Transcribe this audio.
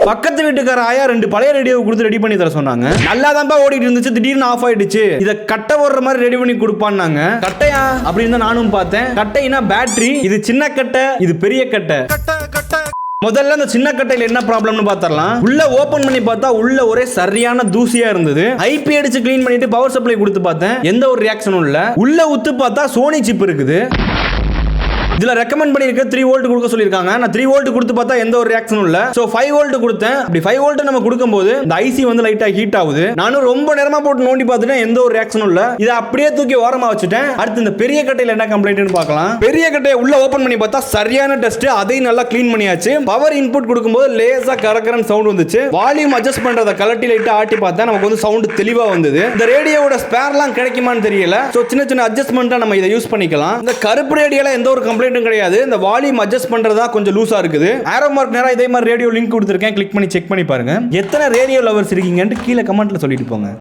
பக்கத்து வீட்டுக்கார ஆயா 2 பழைய ரேடியோ கொடுத்து ரெடி பண்ணி தர சொன்னாங்க. நல்லா தான் ஓடிட்டு இருந்துச்சு, திடீர்னு ஆஃப் ஆயிடுச்சு. இத கட்டை ஓடுற மாதிரி ரெடி பண்ணி கொடுப்பான்னாங்க. கட்டையா அப்படின்னு நானும் பார்த்தேன். கட்டைனா பேட்டரி, இது சின்ன கட்டை, இது பெரிய கட்டை. முதல்ல அந்த சின்ன கட்டையில என்ன ப்ராப்ளம்னு பார்த்தறலாம். உள்ள ஓபன் பண்ணி பார்த்தா உள்ள ஒரே சரியான தூசியா இருந்தது. ஐபி அடிச்சு க்ளீன் பண்ணிட்டு பவர் சப்ளை கொடுத்து பார்த்தேன், எந்த ஒரு ரியாக்ஷனும் இல்ல. உள்ள உத்து பார்த்தா சோனி சிப் இருக்குது. இதுல ரெக்கமெண்ட் பண்ணிருக்க 3 வோல்ட் கொடுக்க சொல்லிருக்காங்க. நான் 3 வோல்ட் கொடுத்து பார்த்தா எந்த ஒரு ரியாக்ஷனும் இல்ல. சோ 5 வோல்ட் கொடுத்தேன். அப்படி 5 வோல்ட் நம்ம கொடுக்கும்போது இந்த ஐசி வந்து லைட்டா ஹீட் ஆகுது. நானும் ரொம்ப நேரமா போட்டு நோண்டி பார்த்துட்டேன், எந்த ஒரு ரியாக்ஷனும் இல்ல. இதை அப்படியே தூக்கி ஓரமா வச்சுட்டேன். அடுத்து இந்த பெரிய கட்டையில என்ன கம்ப்ளைண்ட்னு பார்க்கலாம். பெரிய கட்டையை உள்ள ஓபன் பண்ணி பார்த்தா சரியான டஸ்ட். அதையும் நல்லா க்ளீன் பண்ணியாச்சு. பவர் இன்புட் கொடுக்கும்போது லேசா கரகரன் சவுண்ட் வந்துச்சு. வால்யூம் அட்ஜஸ்ட் பண்றத கலட்டி லைட்டா ஆட்டி பார்த்தா நமக்கு வந்து சவுண்ட் தெளிவா வந்தது. இந்த ரேடியோவோட ஸ்பேர்லாம் கிடைக்குமான்னு தெரியல. சோ சின்ன சின்ன அட்ஜஸ்ட்மெண்டா நம்ம இதை யூஸ் பண்ணிக்கலாம். இந்த கருப்பு ரேடியோல எந்த ஒரு கம்ப்ளைண்ட்டும் கிடையாது. இந்த வால்யூம் அட்ஜஸ்ட் பண்றதா கொஞ்சம் லூசா இருக்குது. ஆரோ மார்க் நேரா இதே மாதிரி ரேடியோ லிங்க் கொடுத்திருக்கேன், கிளிக் பண்ணி செக் பண்ணி பாருங்க. எத்தனை ரேடியோ லவர்ஸ் இருக்கீங்கன்னு கீழே கமெண்ட்ல சொல்லிட்டு போங்க.